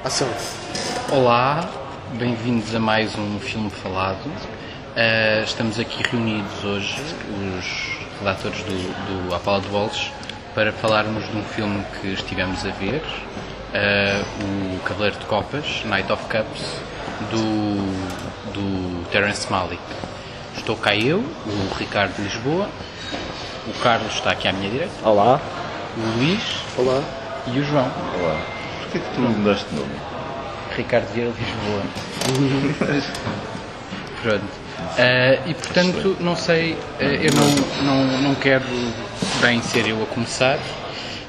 Ação. Olá, bem-vindos a mais um filme falado. Estamos aqui reunidos hoje, os redatores do Apala de Bolos, para falarmos de um filme que estivemos a ver, o Cavaleiro de Copas, Knight of Cups, do Terrence Malick. Estou cá eu, o Ricardo de Lisboa, o Carlos está aqui à minha direita. Olá. O Luís. Olá. E o João. Olá. Porquê que tu não mudaste de nome? Ricardo Vieira Lisboa. Pronto. E portanto, não sei, eu não quero bem ser eu a começar,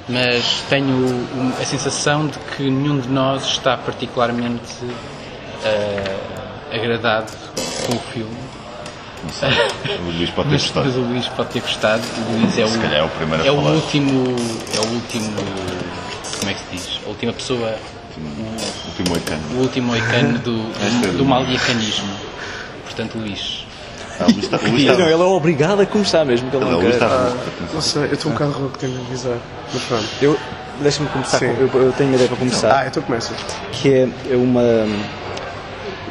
mas tenho a sensação de que nenhum de nós está particularmente agradado com o filme. Não sei. O Luís pode ter gostado. Mas o Luís pode ter gostado. O Luís Se calhar é o primeiro a é falar. o último, como é que se diz? A última pessoa, O último moicano. o último moicano do maliacanismo. Portanto, Luís. O Luís está... Não, ele é obrigado a começar mesmo, que ele O não Luís quer. está... Não sei, eu estou um bocado rouco, tenho de avisar. Mas pronto. Deixa-me começar, Sim. eu tenho uma ideia para começar, Então começa. que é uma...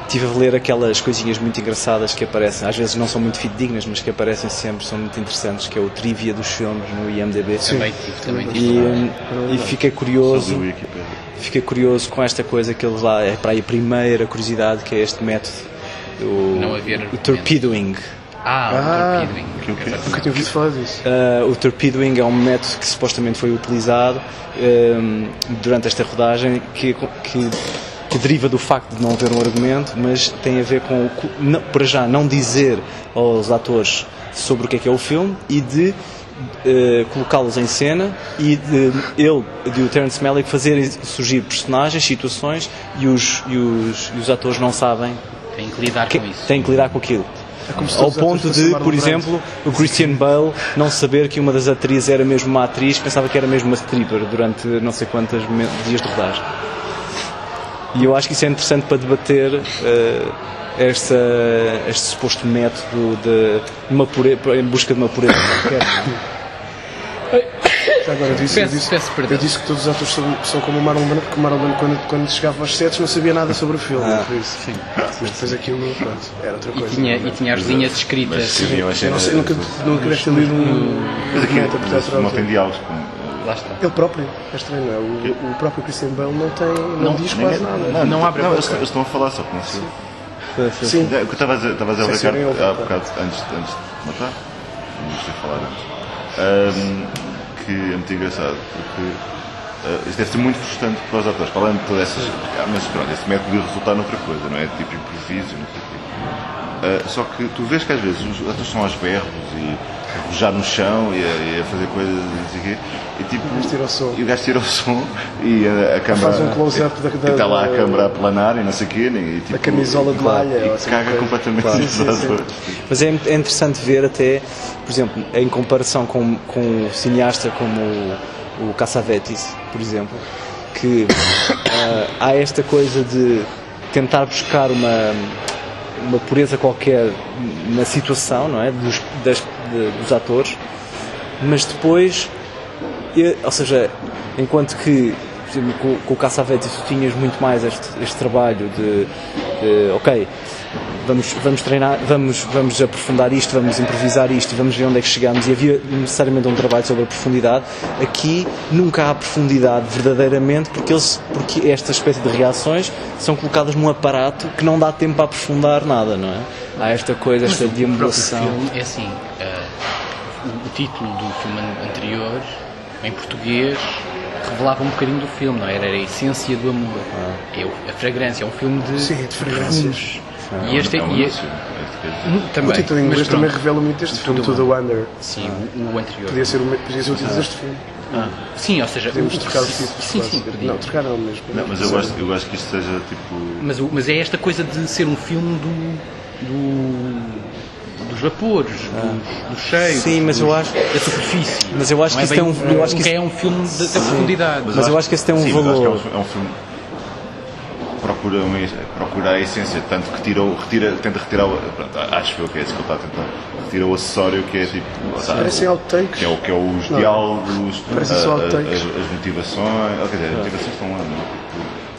Estive a ler aquelas coisinhas muito engraçadas que aparecem, às vezes não são muito fidedignas, mas que aparecem sempre, são muito interessantes, que é o trivia dos filmes no IMDb. Também tive. E fiquei curioso com esta coisa que eles lá, é para aí a primeira curiosidade, que é este método, Não haver o torpedoing. O torpedoing. Nunca tinha ouvido falar disso. O torpedoing é um método que supostamente foi utilizado durante esta rodagem que deriva do facto de não haver um argumento, mas tem a ver com, para já, não dizer aos atores sobre o que é o filme e de colocá-los em cena e de o Terrence Malick fazer surgir personagens, situações e os atores não sabem. Tem que lidar com isso. Têm que lidar com aquilo. como se Ao todos os ponto atores de, fossem por exemplo, o Christian Bale não saber que uma das atrizes era mesmo uma atriz, pensava que era mesmo uma stripper durante não sei quantos dias de rodagem. E eu acho que isso é interessante para debater este suposto método em busca de uma pureza qualquer. Já agora, Peço perdão. eu disse que todos os atores são como o Marlon Brando, porque o Marlon Brando quando chegava aos sets não sabia nada sobre o filme, por isso. Sim. Mas depois aquilo, pronto, era outra coisa. E tinha as linhas escritas. Sim, eu achei... Eu não sei, nunca deve ter lido Mas aqui documento a portar não tem diálogos. Lá está. Ele próprio, é estranho, não é? O próprio Christian Bale não diz quase nada. Não abre a boca. Eles estão a falar, só que não sei. Sim. O que eu estava a dizer ao Sim, Ricardo sim, há bocado, antes de matar, não deixei falar antes, que é muito engraçado, porque isto deve ser muito frustrante para os atores, falando de todas essas... Mas pronto, esse método de resultar noutra coisa, não é? Tipo improviso, não sei o quê. Só que tu vês que às vezes os atores são aos berros e a rojar no chão e a fazer coisas e não sei o quê. E tipo, O gajo tira o som. E o gajo tira o som e a câmara... Faz um close-up e está lá a câmara a planar e não sei o quê. E, tipo, A camisola de malha. E ou assim, caga coisa. completamente Claro. os atores. Mas é interessante ver até, por exemplo, em comparação com um cineasta como o Cassavetes, por exemplo, que há esta coisa de tentar buscar uma pureza qualquer na situação, não é? Dos atores, mas depois, ou seja, enquanto que, por exemplo, com o Cassavetes tu tinhas muito mais este trabalho de ok, vamos treinar, vamos aprofundar isto, vamos improvisar isto e vamos ver onde é que chegamos, e havia necessariamente um trabalho sobre a profundidade. Aqui nunca há profundidade verdadeiramente, porque esta espécie de reações são colocadas num aparato que não dá tempo para aprofundar nada, não é? Há esta coisa, esta O deambulação. filme é assim, o título do filme anterior, em português, revelava um bocadinho do filme, não era? Era a essência do amor. A fragrância, é um filme de fragrâncias. perfumes. E este É um anúncio. O título em inglês mas também pronto. revela muito este filme, To The Wonder. Sim, o anterior. Podia ser o título deste filme. Sim, ou seja, Podemos trocar os títulos. sim, quase. podia. Não, trocar não mesmo. Não, mas eu gosto que isto seja tipo... Mas é esta coisa de ser um filme dos vapores, dos cheios, Sim, mas eu acho- da superfície. Mas eu acho Não que isso tem bem- eu acho que nunca isso- é um filme da profundidade. Mas eu acho que esse tem um sim, mas valor. acho que é um filme procura a essência, tanto que tenta retirar pronto, acho eu que é isso que ele está a tentar, retira o acessório que é tipo, sabe, Parecem outtakes. que é os diálogos, Parece só outtakes. as motivações, quer dizer, as motivações estão lá, não é?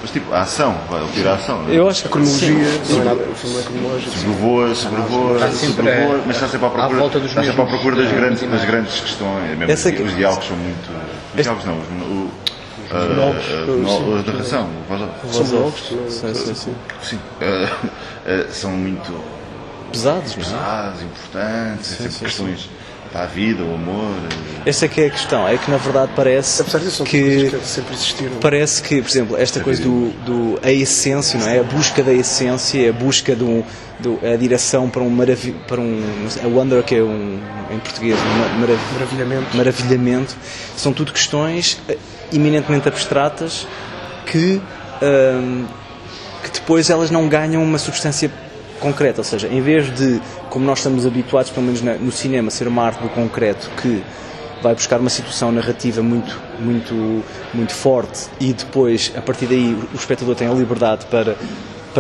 Mas tipo, a ação, vai tirar a ação. Não é? Eu acho que A cronologia, não é nada, o filme é cronológico. Sobrevoa, mas está sempre à procura, à volta dos está sempre à mesmos procura das grandes questões. Mesmo Essa os diálogos são muito. Os diálogos não, a narração, São novos, sim. são muito Pesados, não é? pesados, importantes, sempre questões para a vida, o amor. Essa é que é a questão, é que na verdade parece Apesar disso, são que coisas que sempre existiram. parece que, por exemplo, esta coisa a essência, não é? A busca da essência, a busca a direção para a wonder, que é em português, maravilhamento, são tudo questões eminentemente abstratas que depois elas não ganham uma substância concreta, ou seja, em vez de, como nós estamos habituados, pelo menos no cinema, ser uma arte do concreto que vai buscar uma situação narrativa muito forte e depois, a partir daí, o espectador tem a liberdade para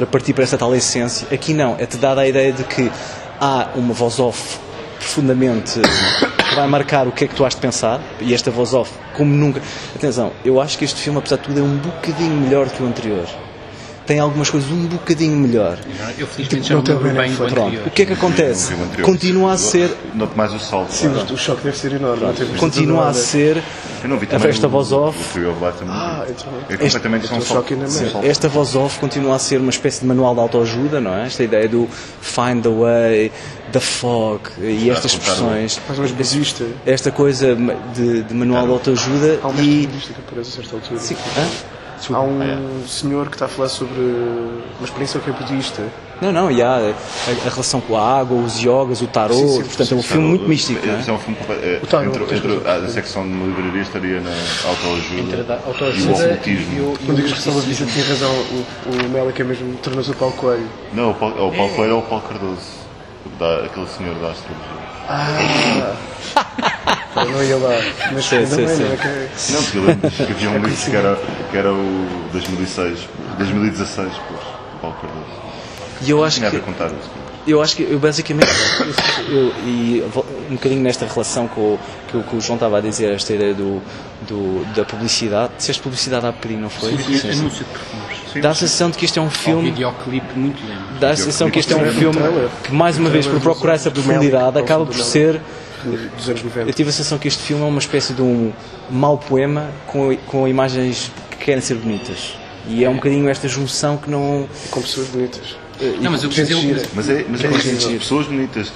partir para essa tal essência. Aqui não, é-te dada a ideia de que há uma voz off profundamente que vai marcar o que é que tu has de pensar, e esta voz off, como nunca... Atenção, eu acho que este filme, apesar de tudo, é um bocadinho melhor que o anterior. Tem algumas coisas um bocadinho melhor. Eu felizmente já não me lembro bem do anterior. O que é que acontece? Continua a ser... Note mais o salto. Sim, o choque deve ser enorme. Continua a ser... Eu não vi A esta voz off... O Tree of Life também. Então, É completamente só um salto. Esta voz off continua a ser uma espécie de manual de autoajuda, não é? Esta ideia do find the way, the fog e estas expressões. mais ou menos budista. Esta coisa de manual de autoajuda Há um mestre e... budista que aparece a certa altura. Sim, Há um senhor que está a falar sobre uma experiência que é budista. Não, e há a relação com a água, os yogas, o tarot, Sim, portanto é um filme muito místico, não é? É um filme a secção de uma livraria estaria na autoajuda e o ocultismo. Não digas que Salva Vista tinha razão, o Melick é mesmo tornou-se o Paulo Coelho. Não, o Paulo Coelho é o Paulo Cardoso, aquele senhor da astrologia. Eu não ia lá, mas Sim. não é que... Não, porque eu lembro que havia um livro que era o 2016, por Paulo Cardoso. E eu acho Tinha a ver que... com tarot. Eu acho que eu basicamente e um bocadinho nesta relação com o João estava a dizer, esta ideia da publicidade. Disseste publicidade há bocadinho, não foi? Anúncio de perfumes. Dá a sensação de que este é um Um filme. videoclipe muito lindo. Dá a sensação que este é um filme que, mais uma vez, por procurar essa profundidade, acaba por ser. dos anos 90. Eu tive a sensação que este filme é uma espécie de um mau poema com imagens que querem ser bonitas. E é um bocadinho esta junção que não. Com pessoas bonitas. Não, mas eu quis dizer... Mas é pessoas bonitas.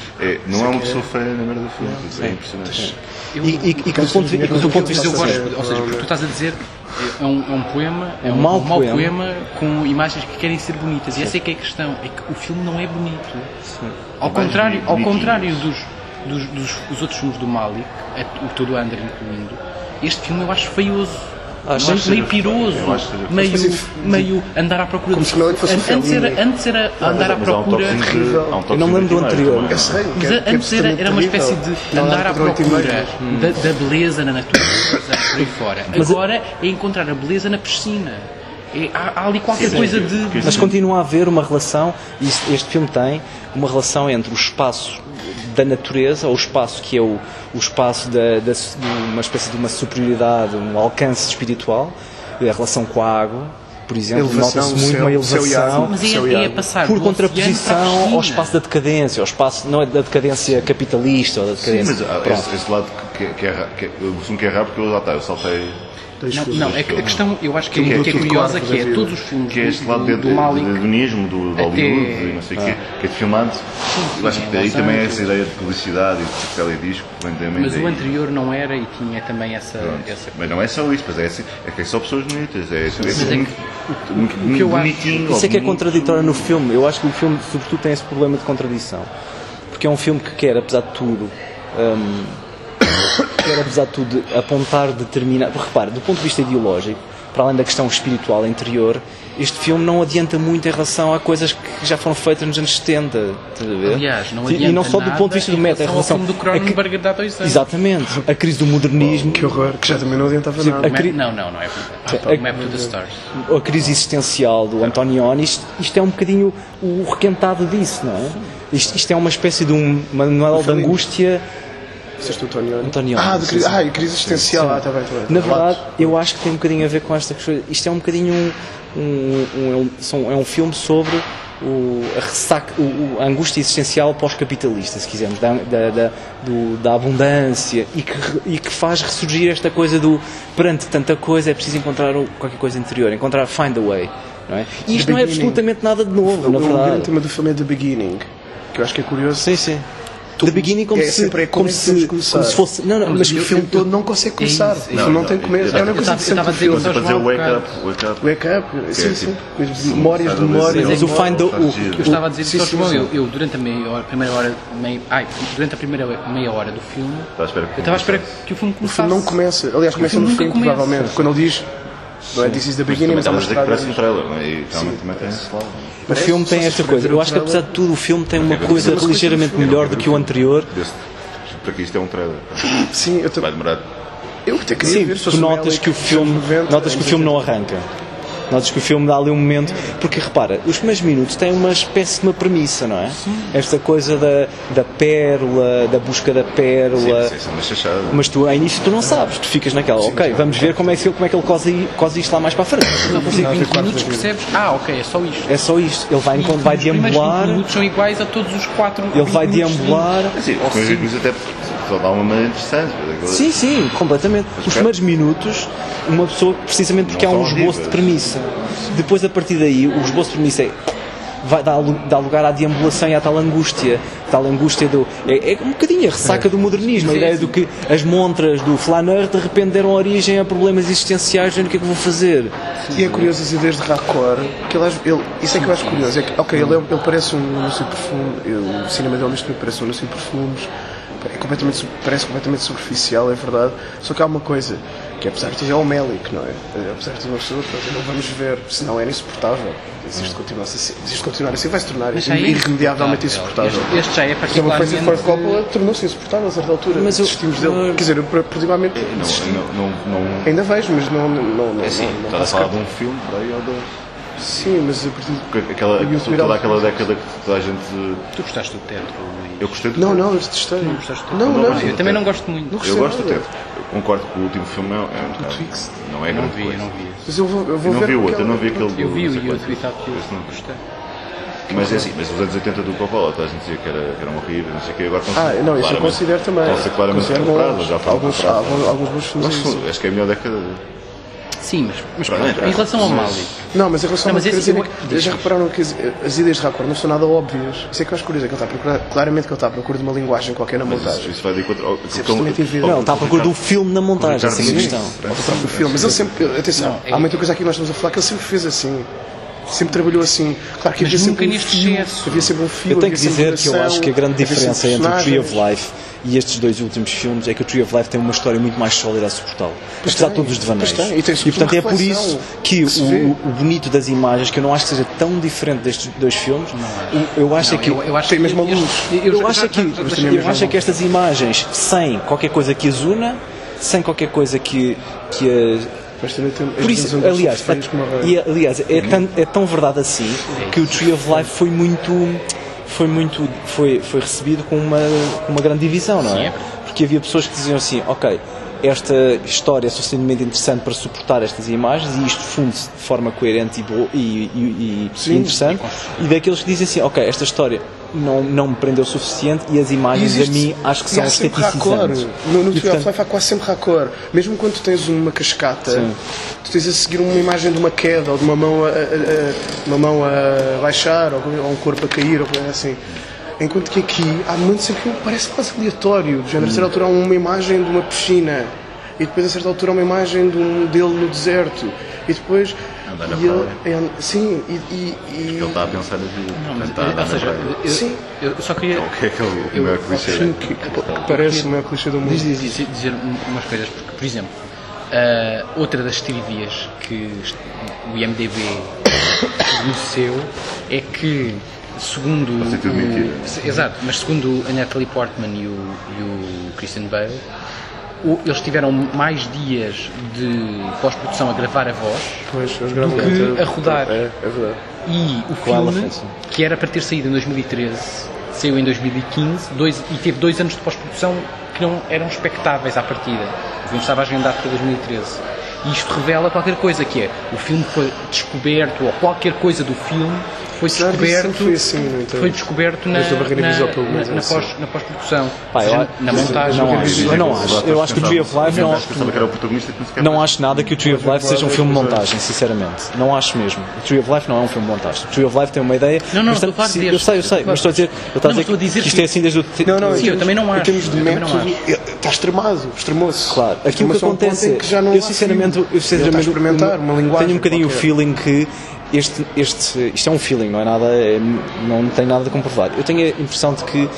Não é uma pessoa feia na merda do filme. É impressionante. E que do ponto de vista. Eu gosto, ou seja, porque tu estás a dizer é um poema, é um mau mau poema com imagens que querem ser bonitas. E essa é que é a questão, é que o filme não é bonito. Ao contrário dos outros filmes do Malick, o todo o Under incluindo, este filme eu acho feioso. Meio piroso, meio andar à procura como se não fosse antes era andar à procura. Eu não me lembro do anterior. Eu sei, Antes era uma espécie de andar à procura da beleza na natureza, por aí fora. Agora é encontrar a beleza na piscina. Há ali qualquer coisa de... Mas continua a haver uma relação, e este filme tem uma relação entre o espaço da natureza, ou o espaço que é o espaço de uma espécie de uma superioridade, um alcance espiritual, a relação com a água, por exemplo, nota-se muito uma elevação, mas é passar por contraposição ao espaço da decadência, ao espaço, não é da decadência capitalista ou da decadência... Sim, mas esse lado eu assumo que é raro porque eu saltei... Não, é que a questão, eu acho que é curiosa, que é todos os filmes que é este lado do Malick, do hedonismo, do Hollywood e não sei o quê, que é filmado. Eu acho que daí também é essa ideia de publicidade e de teledisco. Mas o anterior não era e tinha também essa... Mas não é só isso, é que é só pessoas bonitas. É muito bonitinho. Isso é que é contraditório no filme. Eu acho que o filme, sobretudo, tem esse problema de contradição. Porque é um filme que quer, apesar de tudo... apontar determinado... Repare, do ponto de vista ideológico, para além da questão espiritual interior, este filme não adianta muito em relação a coisas que já foram feitas nos anos 70. Aliás, não adianta e não só do ponto de vista do meta, em relação ao filme do Cronenberg de há 2 anos. Exatamente. A crise do modernismo. Que horror, que já também não adiantava nada. Não é verdade. Map to the Stars. A crise existencial do Antonioni, isto é um bocadinho o requentado disso, não é? Isto é uma espécie de um manual de angústia Disseste o Antonioni. Antonioni, Ah, sim, sim. a crise existencial. Está bem. Na verdade, eu acho que tem um bocadinho a ver com esta questão. Isto é um bocadinho é um filme sobre a angústia existencial pós-capitalista, se quisermos, da abundância e que faz ressurgir esta coisa perante tanta coisa é preciso encontrar qualquer coisa interior, find a way. Não é? E isto não é absolutamente nada de novo, na verdade. O grande tema do filme é The Beginning, que eu acho que é curioso. Sim. The Beginning como se fosse... Não, mas o filme todo não consegue começar. O filme não tem começo. É uma coisa que estava a dizer para dizer wake up. Sim. Memórias de memórias. Mas o find the... Eu estava a dizer isso ao João. Eu durante a primeira meia hora do filme, eu estava à espera que o filme começasse. O filme não começa. Aliás, começa no fim, provavelmente. Quando ele diz... Não é This is the beginning, mas estamos a dizer que parece um trailer, não é? E realmente também tem esse lado. O filme tem esta coisa. Eu acho que apesar de tudo o filme tem uma coisa ligeiramente melhor do que o anterior. Para que isto é um trailer. Sim, eu vai demorar. Eu até queria ver. Tu notas que o filme não arranca. Notas que o filme dá ali um momento. Porque repara, os primeiros minutos têm uma espécie de uma premissa, não é? Sim. Esta coisa da pérola, da busca da pérola. Sim, uma chachada. Mas tu, ao início, tu não sabes. Tu ficas naquela, ok, vamos ver como é que ele cose isto lá mais para a frente. Não, 20 minutos percebes, ok, é só isto. É só isto. Ele vai, enquanto vai deambular. Os minutos são iguais a todos os 4. Ele vai deambular. Sim, os primeiros minutos até só dá uma maneira interessante. Sim, completamente. Os primeiros minutos, uma pessoa, precisamente porque há um esboço de premissa. Depois, a partir daí, o esboço de premissa vai dar lugar à deambulação e à tal angústia é um bocadinho a ressaca do modernismo, a ideia de que as montras do Flaneur de repente deram origem a problemas existenciais, o que é que vou fazer? E é curioso as ideias de Raccord, que isso é que eu acho curioso, é que, ele parece um anúncio de perfume, o cinema dele neste momento parece um anúncio de perfumes, parece completamente superficial, é verdade, só que há uma coisa, que apesar de tudo é o Melick, não é? Apesar de tudo uma pessoa, não vamos ver, senão era insuportável. Existe continuar assim, vai se tornar irremediavelmente insuportável. Este já é particularmente... Uma coisa de Coppola tornou-se insuportável a certa altura. Mas desistimos dele. Quer dizer, eu particularmente ainda vejo, mas não. É assim, estás a falar de um filme, daí ou de... Sim, mas a partir de... Toda aquela década que toda a gente... Tu gostaste do Teto? Eu gostei do Teto. Não, eu detestei. Não gostaste do Teto? Eu também não gosto muito. Eu gosto do Teto. Eu concordo que o último filme não é grande coisa. Não vi. Mas eu vou ver. Eu não vi o outro, eu não vi aquele... Eu vi o tweetado que eu gostei. Mas é assim, mas os anos 80 do Coppola, a gente dizia que eram horríveis, não sei o que, agora não, isso eu considero também. Posso ser claramente comprado, já foi alguns bons filmes. Acho que é a melhor década. Sim, mas em relação ao Mali. Não, mas em relação ao já repararam que as ideias de Raccord não são nada óbvias. Isso é que eu acho curioso, é que ele está a procurar, claramente que ele está à procura de uma linguagem qualquer na montagem. Isso vai de encontro ao... Não, está à procura do filme na montagem, sem questão. Do próprio filme, mas ele sempre, atenção, há muita coisa aqui que nós estamos a falar que ele sempre fez assim. Sempre trabalhou assim. Claro que havia sempre um fio. Eu tenho que dizer que eu acho que a grande diferença entre o Tree of Life e estes dois últimos filmes é que o Tree of Life tem uma história muito mais sólida a suportá-lo. Apesar de todos os devaneios. E portanto é por isso que o bonito das imagens, que eu não acho que seja tão diferente destes dois filmes, eu acho que tem mesmo a luz. Eu acho que estas imagens, sem qualquer coisa que as una, sem qualquer coisa que por isso, aliás, é tão verdade assim que o Tree of Life foi recebido com uma grande divisão, não é? Porque havia pessoas que diziam assim, ok, esta história é suficientemente interessante para suportar estas imagens e isto funde-se de forma coerente e interessante, e daqueles que dizem assim, ok, esta história não me prendeu o suficiente e as imagens a mim acho que são esteticizantes. No Tree of Life há quase sempre Raccord. Mesmo quando tu tens uma cascata, tu tens a seguir uma imagem de uma queda ou de uma mão a baixar ou um corpo a cair ou coisa assim. Enquanto que aqui há momentos em que parece quase aleatório. A certa altura há uma imagem de uma piscina e depois a certa altura há uma imagem dele no deserto e depois... Sim, ele está a pensar na vida. Eu só queria... O que é o maior clichê? Que parece o maior clichê do mundo. Dizer umas coisas, porque, por exemplo, outra das teorias que o IMDb conheceu é que, segundo exato, mas segundo a Natalie Portman e o Christian Bale, eles tiveram mais dias de pós-produção a gravar a voz do que a rodar. É verdade. E o filme, que era para ter saído em 2013, saiu em 2015 e teve 2 anos de pós-produção que não eram expectáveis à partida. O filme estava agendado para 2013. E isto revela qualquer coisa, que é o filme foi descoberto, ou qualquer coisa do filme foi descoberto, foi descoberto na pós-produção, na montagem. Eu acho que o Tree of Life não acho nada que o Tree of Life seja um filme de montagem, sinceramente. Não acho mesmo. O Tree of Life não é um filme de montagem. O Tree of Life tem uma ideia. Não, estou a falar eu sei, mas estou a dizer que isto é assim desde o Sim, eu também não acho. Em termos de método, está extremou-se. Claro, aquilo que acontece é, eu sinceramente tenho um bocadinho o feeling que isto é um feeling, não é nada, não tem nada de comprovado. Eu tenho a impressão de que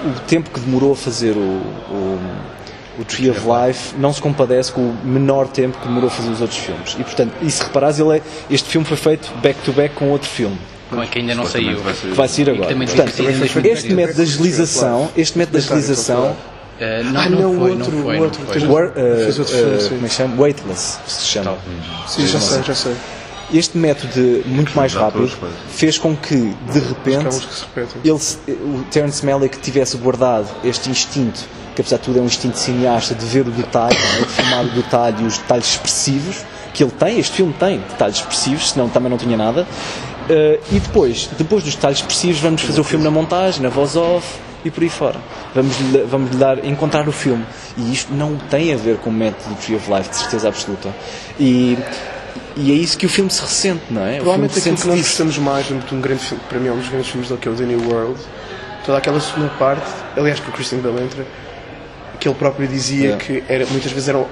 o tempo que demorou a fazer o Tree of Life não se compadece com o menor tempo que demorou a fazer os outros filmes. E portanto, e se reparares, este filme foi feito back-to-back com outro filme. Como é que ainda não saiu? Que vai sair agora. Portanto, este método de agilização o outro. Como é que chama? Weightless, se chama. Sim, já sei. Este método muito mais rápido fez com que, de repente, o Terrence Malick tivesse guardado este instinto, que apesar de tudo é um instinto cineasta, de ver o detalhe, de filmar o detalhe e os detalhes expressivos, que ele tem, este filme tem detalhes expressivos, senão também não tinha nada. E depois dos detalhes expressivos, vamos fazer o filme na montagem, na voz off e por aí fora. Vamos encontrar o filme. E isto não tem a ver com o método do Tree of Life, de certeza absoluta. E é isso que o filme se ressente, não é? Provavelmente aquilo que nós gostamos mais de um grande filme, para mim é um dos grandes filmes que é o The New World, toda aquela segunda parte, aliás que o Christian Bale entra, que ele próprio dizia que muitas vezes ele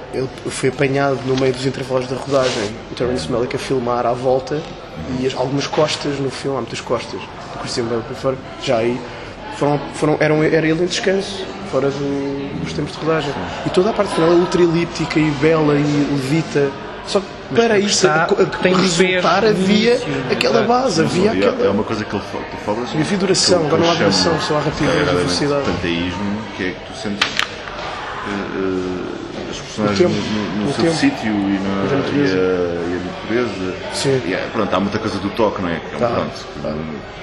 foi apanhado no meio dos intervalos da rodagem, o Terrence Malick a filmar à volta e algumas costas no filme, há muitas costas do Christian Bale por fora, já aí era ele em descanso, fora dos tempos de rodagem. E toda a parte final é ultra elíptica e bela e levita. Só que para isso resultar havia aquela base, havia aquela... É uma coisa que tu falas... Havia duração, agora não há duração, só há rapidez e velocidade. Tanteísmo, que é que tu sentes as personagens no seu sítio e a natureza. Sim. Pronto, há muita coisa do toque, não é?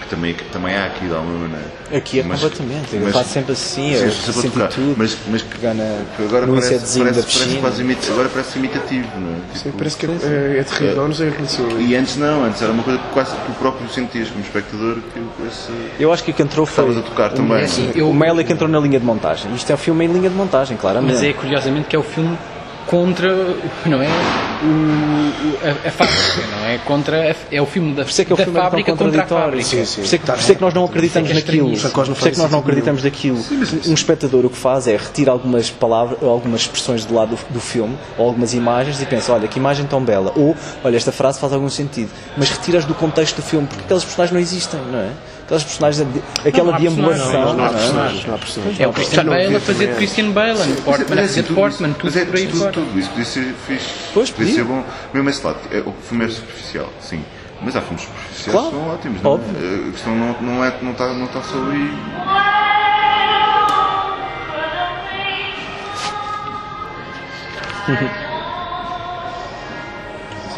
Que também há aqui de alguma maneira. Aqui é completamente, ele faz sempre assim, eu sinto tudo, mas pegar agora no insetzinho da piscina. Agora parece imitativo, não é? Sim, parece que é terrível, não sei o que aconteceu. E antes era uma coisa que quase tu próprio sentias como espectador, eu acho que o que entrou foi a tocar também. O Malick entrou na linha de montagem. Isto é um filme em linha de montagem, claramente. Mas é curiosamente que é o filme contra, não é, a fábrica, não é? É o filme da fábrica contra a fábrica. Por isso é que nós não acreditamos naquilo. Por isso é que nós não acreditamos naquilo. Um espectador o que faz é retirar algumas palavras, algumas expressões do lado do filme, ou algumas imagens, e pensa, olha, que imagem tão bela. Ou, olha, esta frase faz algum sentido. Mas retiras do contexto do filme, porque aquelas personagens não existem, não é? Aquelas personagens, aquela deambulação. Não há personagens. É o Christian Bale a fazer de Christian Bale, Portman a fazer de Portman, tudo por aí fora. Tudo isso podia ser fixe, podia ser bom. Mesmo esse lado, o filme é superficial, sim. Mas há filmes superficiais que são ótimos, não é? A questão não está só aí.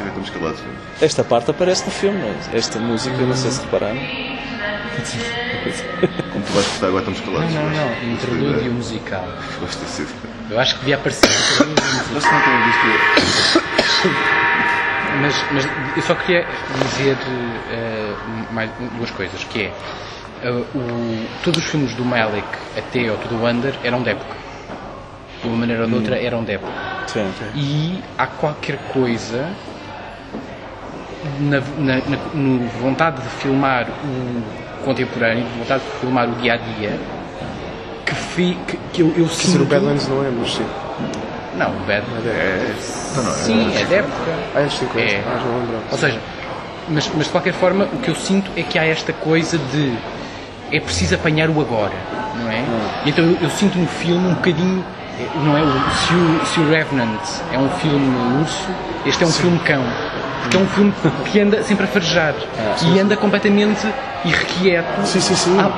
Estamos calados. Esta parte aparece no filme, esta música, não sei se repararam. Como tu vais gostar, agora estamos calados. Não, interlúdio musical. Gosto de ser. Eu acho que devia aparecer. Vocês não têm visto. Mas eu só queria dizer mais duas coisas, que é todos os filmes do Malick até ao To The Wonder eram de época. De uma maneira ou de outra eram de época. Sim. E há qualquer coisa na vontade de filmar o contemporâneo, de vontade de filmar o dia-a-dia, que eu sinto... O Badlands não é, mas sim. Não, o Badlands sim, é de época. É 50, não lembro. Ou seja, mas de qualquer forma, o que eu sinto é que há esta coisa de é preciso apanhar o agora, não é? E então eu sinto no filme um bocadinho, não é? Se o Revenant é um filme urso, este é um filme cão. Porque é um filme que anda sempre a farejar e anda completamente irrequieto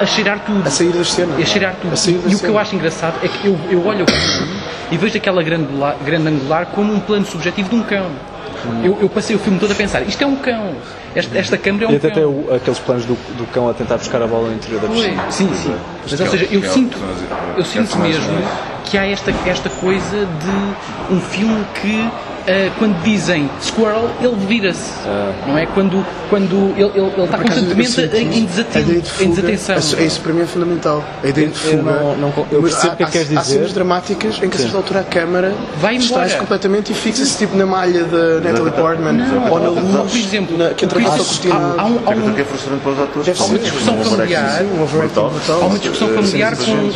a cheirar tudo. A sair das cenas. A cheirar tudo. E o que eu acho engraçado é que eu olho o filme e vejo aquela grande angular como um plano subjetivo de um cão. Eu passei o filme todo a pensar, isto é um cão, esta câmara é um E até cão. tem aqueles planos do cão a tentar buscar a bola no interior da piscina. Sim. Mas, ou seja, eu sinto mesmo que há esta coisa de um filme que, quando dizem squirrel, ele vira-se. Não é? Quando ele está constantemente em desatenção. Isso para mim é fundamental. A ideia de fuga. Eu percebo o que é que queres Há dizer. cenas dramáticas em que a certa altura a câmara Vai embora. distrai-se completamente e fixa-se tipo na malha da Natalie Portman ou na luz. Por exemplo, que entra há a cortina. É que é frustrante para os atores. Há uma discussão familiar. Há uma discussão familiar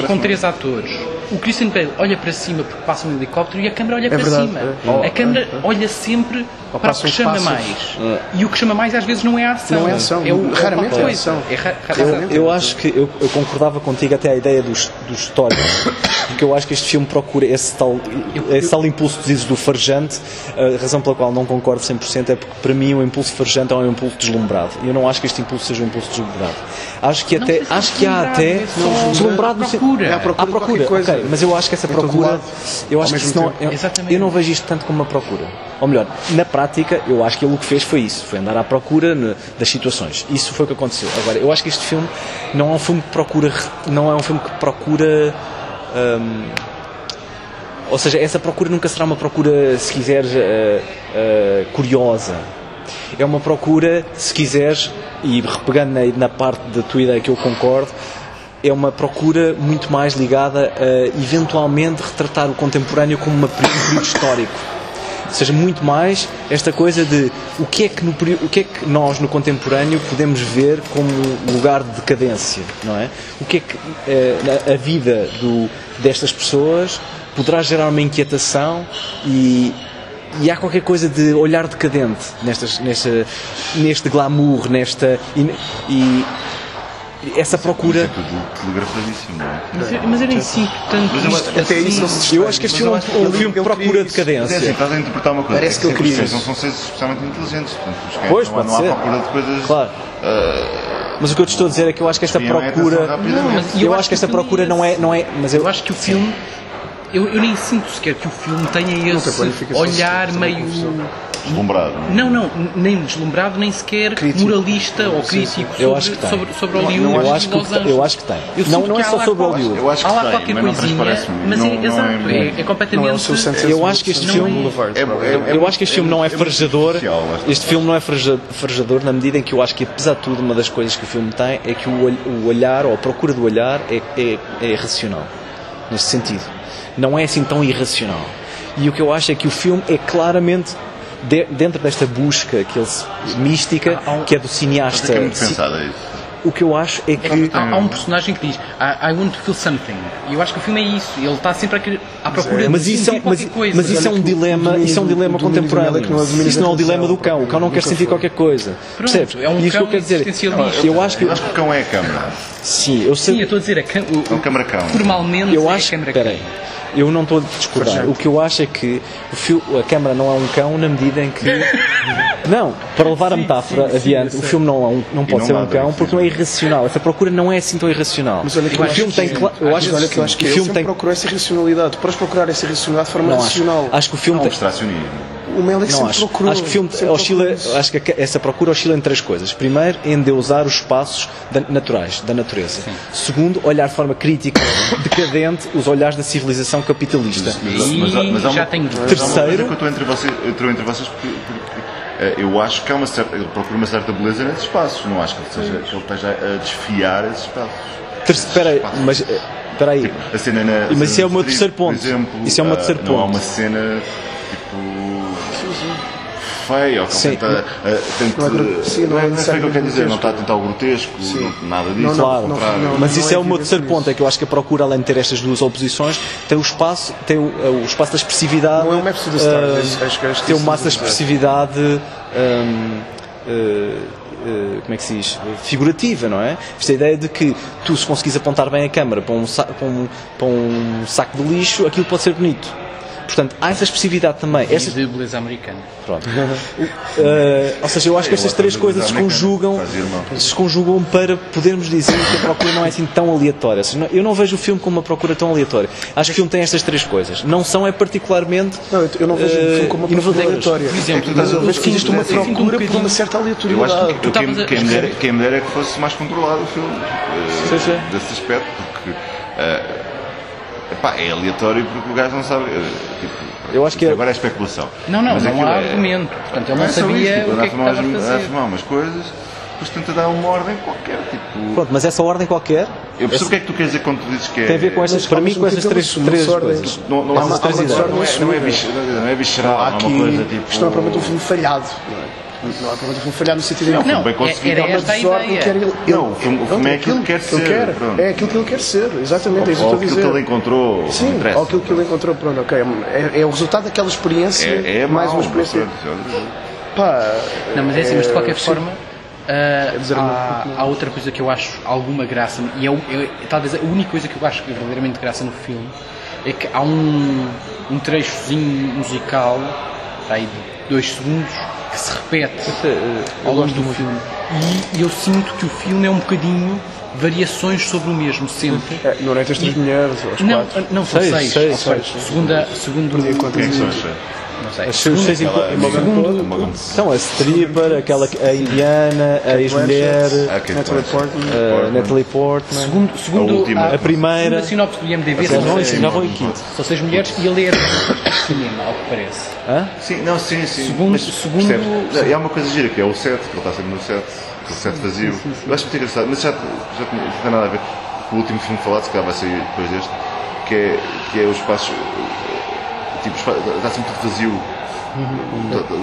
com 3 atores. O Christian Bale olha para cima porque passa um helicóptero e a câmara olha para verdade, cima. é. A câmara olha sempre para o passa que uns chama passos. mais. E o que chama mais às vezes não é a ação. Não é ação. Raramente qualquer é coisa. ação. Raramente. Eu acho que eu concordava contigo até a ideia do histórico, porque eu acho que este filme procura esse tal impulso que dizes do farejante. A razão pela qual não concordo 100% é porque para mim o impulso farejante é um impulso deslumbrado. Eu não acho que este impulso seja um impulso deslumbrado. Acho que há até deslumbrado no procura. É à procura à de procura, qualquer coisa. ok, mas eu acho que essa todo procura, lado, eu ao acho que mesmo isso não, tempo. Exatamente. eu não vejo isto tanto como uma procura. Ou melhor, na prática, eu acho que ele o que fez foi isso, foi andar à procura das situações. Isso foi o que aconteceu. Agora, eu acho que este filme não é um filme que procura, ou seja, essa procura nunca será uma procura, se quiseres, curiosa. É uma procura, se quiseres, e repegando na parte da tua ideia que eu concordo, é uma procura muito mais ligada a eventualmente retratar o contemporâneo como um período histórico. Ou seja, muito mais esta coisa de o que é que nós no contemporâneo podemos ver como lugar de decadência, não é? O que é que a vida destas pessoas poderá gerar uma inquietação e há qualquer coisa de olhar decadente neste glamour, e essa procura. É tudo telegrafadíssimo, não é? Mas eu nem sinto tanto isto Até isso não se distrai. Eu acho que este filme é um filme que procura decadência. Mas é assim, estás a interpretar uma coisa. Parece que ele queria Não isso. são seres especialmente inteligentes. Portanto, os cães Pois, não pode há ser. procura de coisas. Claro. Mas o que eu te estou a dizer é que eu acho que esta Desviam a procura. atenção rapidamente. mas Eu acho que esta procura não é. Mas Eu acho que o filme. Eu nem sinto sequer que o filme tenha esse planificação, olhar sim, meio. Deslumbrado. Não, nem deslumbrado, nem sequer Crítico. moralista ou crítico Eu acho que tem. sobre Hollywood. Eu acho que Los Angeles. Eu acho que tem. Eu Não sinto é que há só lá sobre qualquer- Hollywood. Eu acho que Há lá tem, qualquer mas não coisinha, transparece-me. mas Não- é não exato, é- é completamente. Não é o seu Sunset Eu acho que este filme. Boulevard. Eu acho que este filme não é farejador. superficial, lá está. Este filme não é farejador na medida em que eu acho que, apesar de tudo, uma das coisas que o filme tem é que o olhar, ou a procura do olhar, é racional. Neste sentido. Não é assim tão irracional. E o que eu acho é que o filme é claramente dentro desta busca mística que é do cineasta. É muito pensado, é isso. O que eu acho é que Há um personagem que diz I want to feel something. E eu acho que o filme é isso. Ele está sempre à procura mas de isso, sentir qualquer coisa. mas isso é um dilema, isso é um dilema contemporâneo. Isso não é o dilema do cão. O cão não quer sentir qualquer coisa. Pronto, Percebes? é um E isso que eu cão quero dizer. existencialista. Eu acho que Acho que o cão é a câmara. sim, eu Sim, eu sei. estou a dizer, É um câmara-cão. formalmente Eu é acho a câmara espera aí. Eu não estou a discordar. O que eu acho é que a câmara não é um cão na medida em que. Não, para levar a metáfora adiante, o filme não pode não ser um nada, cão sim. porque não é irracional. Essa procura não é assim tão irracional. Mas olha que o filme tem. Eu acho Olha que eu acho que o ele filme sempre tem. procurou essa irracionalidade. Tu podes procurar essa irracionalidade de forma Não racional. acho que o filme Há um tem. abstracionismo. O Melick Não sempre acho. procurou. Acho que o filme sempre oscila. procurou isso. Acho que essa procura oscila em 3 coisas. Primeiro, endeusar os espaços naturais, da natureza. Segundo, olhar de forma crítica, decadente, os olhares da civilização capitalista. Mas há já uma- tenho mas há uma Terceiro- coisa que eu estou entre vocês porque eu acho que há ele procura uma certa beleza nesses espaços. Não acho que ele esteja a desfiar esses espaços. Espera aí, mas. Espera aí. A cena Mas isso é o meu Street, terceiro ponto. por exemplo, Isso é o meu terceiro Não há ponto. uma cena tipo feia ou que Sim. tenta, Não é sim, não é feio o que eu necessariamente quero dizer, não grotesco. está a tentar o grotesco, nada disso. Claro, não, mas não isso é é o meu evidente terceiro isso. ponto, é que eu acho que a procura, além de ter estas duas oposições, tem o espaço da expressividade. Não é um Maps to the Stars, acho que tem o isso maço da é verdade. expressividade. Como é que se diz? Figurativa, não é? Esta ideia de que tu, se conseguires apontar bem a câmara para um saco de lixo, aquilo pode ser bonito. Portanto, há essa expressividade também. E de beleza americana. Pronto. Ou seja, eu acho que estas três coisas se conjugam para podermos dizer que a procura não é assim tão aleatória. Ou seja, eu não vejo o filme como uma procura tão aleatória. Acho que o filme tem estas três coisas. Não são particularmente. Não, eu não vejo o filme como uma procura aleatória. Por exemplo, mas eu vejo que existe uma procura por uma certa Eu aleatoriedade. acho que quem me dera é que fosse mais controlado o filme desse aspecto, porque é aleatório porque o gajo não sabe. Eu acho que agora é especulação. Não há argumento. Portanto, ele não sabia o que é que estava a fazer. A filmar umas coisas, depois tenta dar uma ordem qualquer. Pronto, mas essa ordem qualquer. Eu percebo o que é que tu queres dizer quando tu dizes que é. Tem a ver com estas, para mim, com estas três coisas. Não é visceral, não é uma coisa tipo. Isto não é provavelmente um filme falhado. Não é provavelmente um filme falhado no sentido de. Não, bem conseguido. era esta a ideia. Não, o filme é aquilo que quer ser. É aquilo que ele quer ser, exatamente. É isso que eu estou a dizer. Aquilo que ele encontrou. Sim, ou aquilo que ele encontrou, pronto, ok. É o resultado daquela experiência. É mais uma experiência. Não, mas é assim, mas de qualquer forma. Há outra coisa que eu acho alguma graça, e talvez a única coisa que eu acho que é verdadeiramente graça no filme é que há um trechozinho musical aí de 2 segundos que se repete ao longo do filme, e eu sinto que o filme é um bocadinho variações sobre o mesmo sempre. Não é 3 mulheres ou as 4? Não, são 6. Segundo Quem é que são as 6? não sei. As suas seis são a stripper, a indiana, a ex-mulher, Natalie Portman. Segundo a primeira. A sinopse do IMDb já vão em quinto. são 6 mulheres e ele é de cinema, ao que parece. Sim. Segundo. E há uma coisa gira que é o set, que ele está sempre no set, aquele set vazio. Sim. Eu acho muito engraçado, mas já não tem nada a ver com o último filme falado, se calhar vai sair depois deste, que é os espaços. Tipo, está sempre tudo vazio.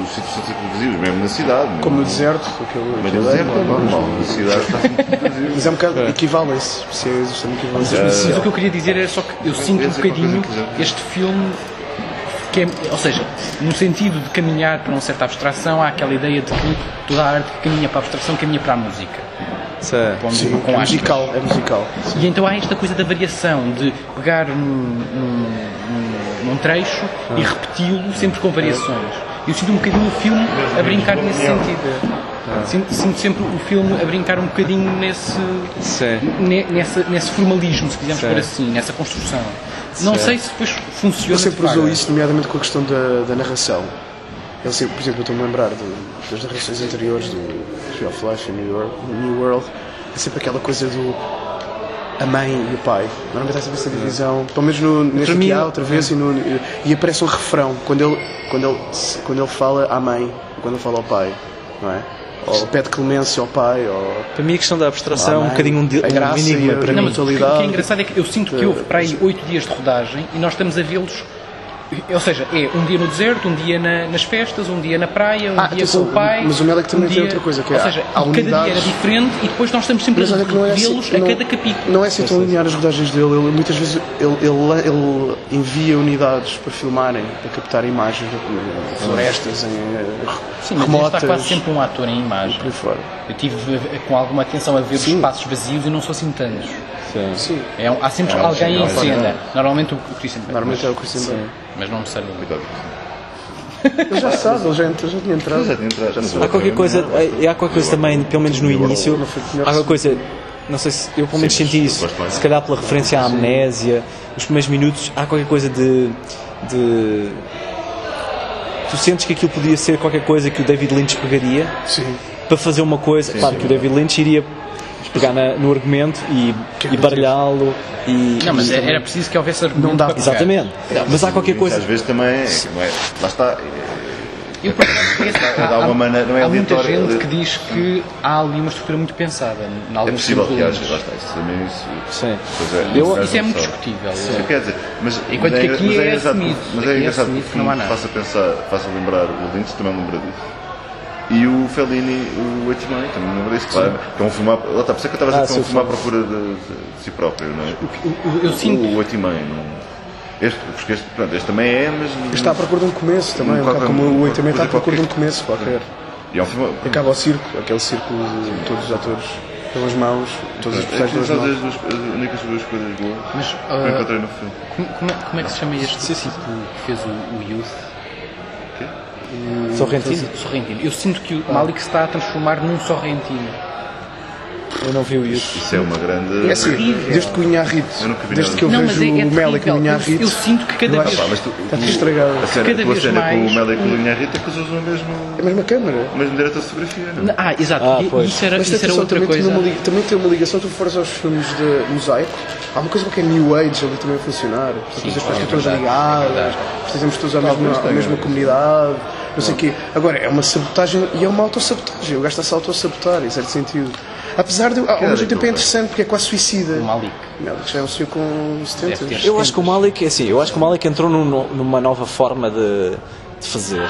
Os sítios estão sempre vazios, mesmo na cidade. Como no deserto. Mas no deserto é normal, na cidade está sempre tudo vazio. Mas é um bocado equivalência. Se existe uma equivalência. Mas o que eu queria dizer era só que eu sinto um bocadinho este filme, que é, ou seja, no sentido de caminhar para uma certa abstração, há aquela ideia de que toda a arte que caminha para a abstração caminha para a música. Sim, é musical. E então há esta coisa da variação, de pegar num trecho e repeti-lo sempre com variações. Eu sinto um bocadinho o filme a brincar nesse sentido. Sinto sempre o filme a brincar um bocadinho nesse formalismo, se quisermos pôr assim, nessa construção. Não sei se depois funciona. Ele sempre usou isso, nomeadamente com a questão da narração. Ele sempre, por exemplo, eu estou-me a lembrar das narrações anteriores do Tree of Life e New World, é sempre aquela coisa do a mãe e o pai. Normalmente há sempre essa divisão, pelo menos neste aqui há outra vez, e aparece um refrão quando ele fala à mãe, quando ele fala ao pai, não é? Ou pede clemência ao pai, ou... Para mim a questão da abstração é um bocadinho um enigma para mim. Mas o que é engraçado é que eu sinto que houve para aí 8 dias de rodagem e nós estamos a vê-los. Ou seja, é um dia no deserto, um dia nas festas, um dia na praia, um dia com o pai. Mas o Melick também tem outra coisa, que é. Ou seja, cada dia era diferente e depois nós estamos sempre a vê-los a cada capítulo. Não é assim tão linear as rodagens dele. Muitas vezes ele envia unidades para filmarem, para captar imagens em florestas, em remotas. Está quase sempre um ator em imagem. Por aí fora. Eu tive com alguma atenção a ver os espaços vazios e não são assim tantos. Sim. Há sempre alguém em cena. Normalmente o Christian Bale. Normalmente é o Christian Bale. Mas não me sei. Ele já sabe, ele já tinha entrado. Há qualquer coisa também, pelo menos no início, há qualquer coisa, não sei se eu pelo menos senti isso, se calhar pela referência à amnésia, nos primeiros minutos, há qualquer coisa de tu sentes que aquilo podia ser qualquer coisa que o David Lynch pegaria para fazer uma coisa, claro que o David Lynch iria pegar no argumento e baralhá-lo não, mas era preciso que houvesse argumento. Não dá, exatamente. Mas há qualquer coisa. Às vezes também lá está. Eu por acaso de alguma maneira não é há muita aleatório. gente que diz que há ali uma estrutura muito pensada. É possível que haja, lá está. Isso também isso é muito discutível. Quer dizer, mas enquanto que aqui é assumido. Mas é engraçado que não há nada. Faça lembrar o Lynch, também lembra disso. E o Fellini, o Etmai, também me lembro disso, claro. Que é um filme lá está, por isso é que eu estava a dizer que é um filme à procura de si próprio, não é? Eu sinto... O Etmai, porque este também é, mas... Está à procura de um começo também, como o Etmai está à procura de um começo qualquer. E é um filme... Acaba o círculo, aquele círculo de todos os atores pelas mãos, todas as personagens pelas mãos. As únicas duas coisas boas Mas que eu encontrei no filme. como é que se chama este tipo que fez o Youth? Sorrentino? Sorrentino. Eu sinto que o Malik se está a transformar num Sorrentino. Eu não vi o Youth. Isso é uma grande... É assim, desde que o Inharrito, Eu nunca vi desde nada. que eu Não, mas vejo é o Melick terrível. no Inharito, Eu sinto que cada vez... Mas tu, está tudo estragado. a cena, cada com a vez cena com mais o Mel e com o Linha Rita é que eles usam A mesma câmara. o mesmo diretor de fotografia, não é? Exato. Ah, E pois. isso era Mas atenção, outra também coisa. também tem uma ligação, tu fores aos filmes de mosaico, há uma coisa que é New Age ali também a funcionar, as coisas estão todas ligadas, pertencemos todos à mesma comunidade, não sei o quê. Agora, é uma sabotagem e é uma autossabotagem, o gajo está-se a autossabotar, em certo sentido. Apesar de, ao mesmo tempo é interessante porque é quase suicida. O Malik. Melick já é um senhor com 70. Deve ter. Eu acho que o Malik, assim, eu acho que o Malik entrou numa nova forma de fazer.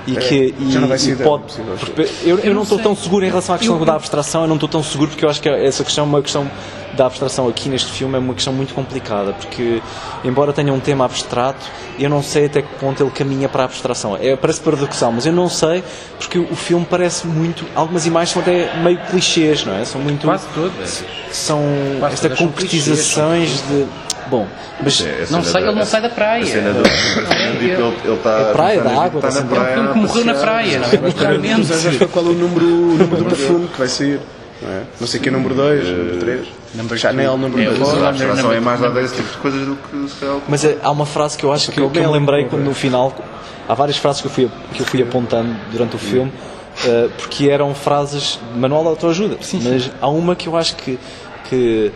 E que já não vai ser e ideal, pode, possível. porque eu não estou tão seguro em relação à questão da abstração, eu não estou tão seguro porque eu acho que essa questão, uma questão da abstração aqui neste filme é uma questão muito complicada, porque embora tenha um tema abstrato, eu não sei até que ponto ele caminha para a abstração. Parece paradoxal, mas eu não sei, porque o filme parece muito, algumas imagens são até meio clichês, não é? São muito... Quase todas. São Quase esta todas são concretizações de... Bom, mas... É, Não sai, ele não sai da praia. A cena do ele está... É praia, da água, está está na sempre- praia. Ele que morreu na praia, não é? Literalmente. Já sabes qual é o número do perfume que vai sair. Não sei que é número 2, número 3. Chanel, número 2. A abstração é mais dada a esse tipo de coisas do que se calhar. Mas há uma frase que eu acho que eu me lembrei quando no final. Há várias frases que eu fui apontando durante o filme, porque eram frases de manual de autoajuda. Mas há uma que eu acho que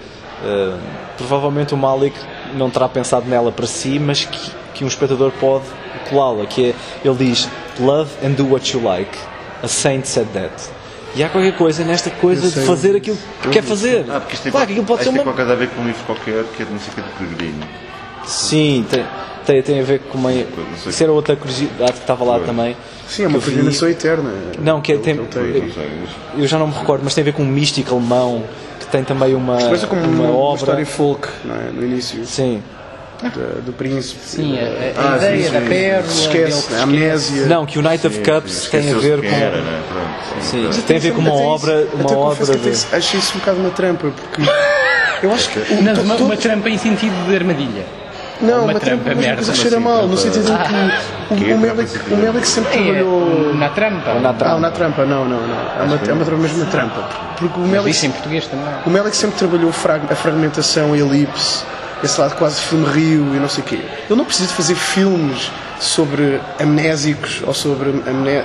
provavelmente o Malik não terá pensado nela para si, mas que um espectador pode colá-la, que é, ele diz: "Love and do what you like. A saint said that." E há qualquer coisa nesta coisa de fazer aquilo que quer fazer. Porque isto tem, Claro que aquilo pode ser uma... qualquer coisa a ver com um livro qualquer que é de não sei o que de Peregrino. Sim, tem a ver com uma... Isso era outra curiosidade que estava lá também. Sim, é uma que eu vi. peregrinação eterna. Não, que tem... Não sei, mas... Eu já não me recordo, mas tem a ver com um místico alemão que tem também uma como uma uma obra. história folk, não é? No início. Sim. Do príncipe. Sim, a ideia da pérola. Esquece, a amnésia. Não, que o Knight of Cups tem a ver com... Era, não é? Pronto, sim. Sim, tem a ver com uma obra... Até Uma confesso obra que de... acho isso um bocado uma trampa, porque eu acho que Uma trampa em sentido de armadilha. não, uma uma trampa, trampa, mas uma merda. coisa que cheira mal, no sentido em que o Melick sempre trabalhou. Na trampa. Não, na trampa, não. É uma mesmo uma trampa. Porque o Melick Isso em português também. O Melick sempre trabalhou a fragmentação, a elipse, esse lado quase filme rio e não sei o quê. Ele não precisa de fazer filmes sobre amnésicos ou sobre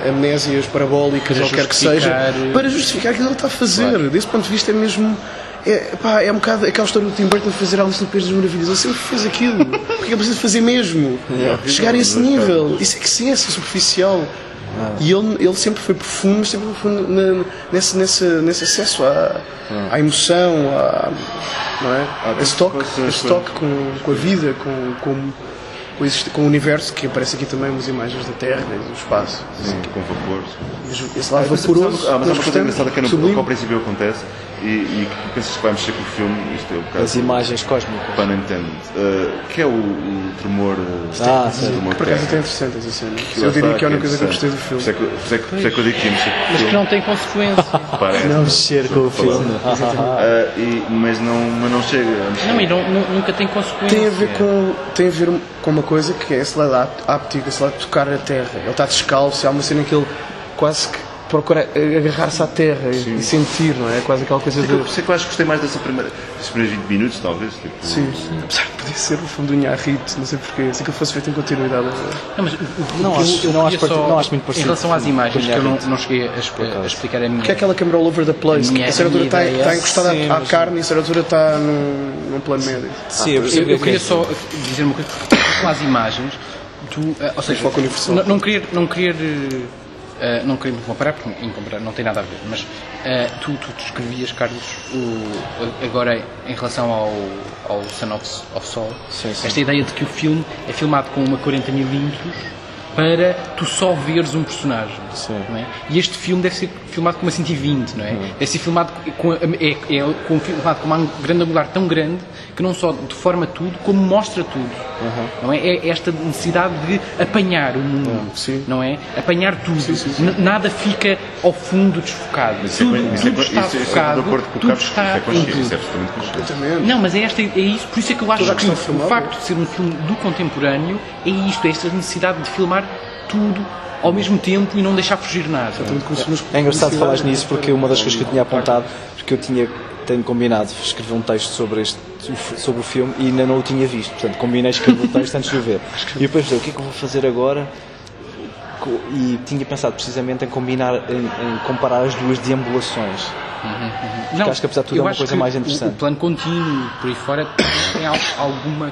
amnésias parabólicas ou o que quer que seja para justificar aquilo que ele está a fazer. Claro. Desse ponto de vista é mesmo... É um bocado aquela história do Tim Burton de fazer a Alice no País das Maravilhas. Ele sempre fez aquilo. Porque ele precisa fazer mesmo. Chegar a esse nível. Isso é que ciência superficial. E ele sempre foi profundo, mas sempre foi profundo nesse acesso à emoção, não é? Esse toque com a vida, com o universo, que aparece aqui também umas imagens da Terra e do espaço. Sim, com vapor. Esse lado vaporoso. Mas há uma coisa engraçada que ao princípio acontece e que pensas que vai mexer com o filme, isto é um bocado... As imagens cósmicas. Pun intended. Que é o tremor... Por acaso é interessante essa cena. Eu diria que é a única coisa que eu gostei do filme. Por isso é que eu digo que Mas que não tem consequência. Não mexer com o filme. Mas não chega a mexer. Não, e nunca tem consequência. Tem a ver com uma coisa que é esse lado áptico, esse lado de tocar a terra. Ele está descalço, há uma cena que ele quase que procura agarrar-se à terra e sentir, não é? Quase aquela coisa de... Por isso é que eu acho que gostei mais desses primeiros 20 minutos, talvez. Tipo... Sim, apesar de poder ser o filme do Inharito, não sei porquê, se aquilo fosse feito em continuidade. Não, mas não acho muito parecido. Em relação às imagens, que eu não cheguei a explicar a minha... Porque é aquela câmera all over the place, que a certa altura está encostada à carne e a certa altura está num plano médio. Sim, eu queria só dizer uma coisa, em relação às imagens, ou seja, não querer me comparar, porque não tem nada a ver, mas tu descrevias, Carlos, agora em relação ao Son of Saul, esta ideia de que o filme é filmado com uma 40mm para tu só veres um personagem, não é? E este filme deve ser filmado com uma 120, não é? Deve ser filmado filmado com uma grande angular tão grande que não só deforma tudo, como mostra tudo. Não é? É esta necessidade de apanhar o mundo, não é? Apanhar tudo. Nada fica ao fundo desfocado. Tudo está focado, tudo está em tudo. Não, mas é isso, por isso é que eu acho que o facto de ser um filme do contemporâneo é isto, é esta necessidade de filmar tudo ao mesmo tempo e não deixar fugir nada. É engraçado falar nisso porque uma das coisas que eu tinha apontado, porque eu tenho combinado escrever um texto sobre o filme e ainda não o tinha visto, portanto combinei escrever o texto antes de o ver. E depois pensei, o que é que eu vou fazer agora? E tinha pensado precisamente em comparar as duas deambulações. Porque acho que apesar de tudo é uma coisa mais interessante. O plano contínuo por aí fora tem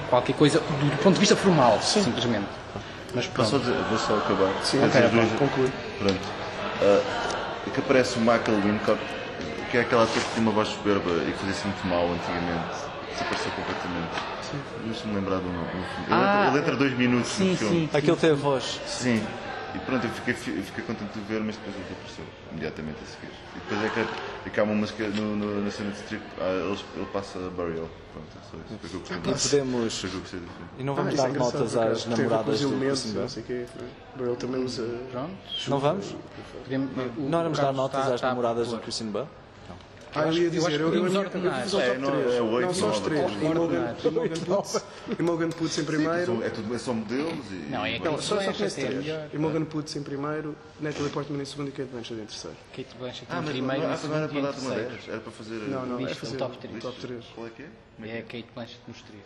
qualquer coisa do ponto de vista formal, simplesmente. Mas pronto. Vou só acabar. Sim, conclui. Pronto. Que aparece o Michael Wincott, que é aquele ator que tinha uma voz soberba e que fazia-se muito mal antigamente. Desapareceu completamente. Deixa-me lembrar do nome. Ele entra 2 minutos no filme. Aquele tem a voz. Sim. E pronto, eu fiquei contente de ver, mas depois ele desapareceu imediatamente a seguir. E depois é que há uma música na cena de strip, ele passa Burial. Pronto, é só isso. Foi o que eu gostei do filme. E não vamos dar notas às namoradas do Kristen Bell? Burial também usa... Não vamos? Não vamos dar notas às namoradas do Kristen Bell? Eu ia dizer, não são os 3. Imogen Poots em primeiro. É só modelos e... Não, só conheço 3. Imogen Poots em primeiro, Natalie Portman em segundo e Kate Blanchett em terceiro. Kate Blanchett em primeiro e segundo e em terceiro. Era para fazer... Não, é fazer top 3. Top 3. Qual é que é? É a Kate Blanchett nos 3.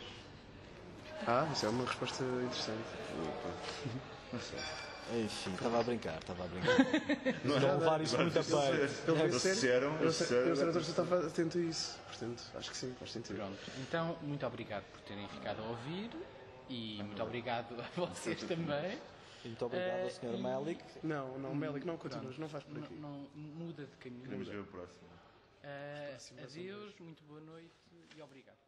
Isso é uma resposta interessante. Não sei. Enfim, estava a brincar. Não levar isso muito a pé. Eu sei que estava atento a isso. Portanto, acho que sim, faz sentido. Pronto, então, muito obrigado por terem ficado a ouvir e muito obrigado a vocês também. Muito obrigado ao Sr. Melick. Não, Melick, não continuas, não faz por aqui. Não, muda de caminho. Queremos ver o próximo. Adeus, muito boa noite e obrigado.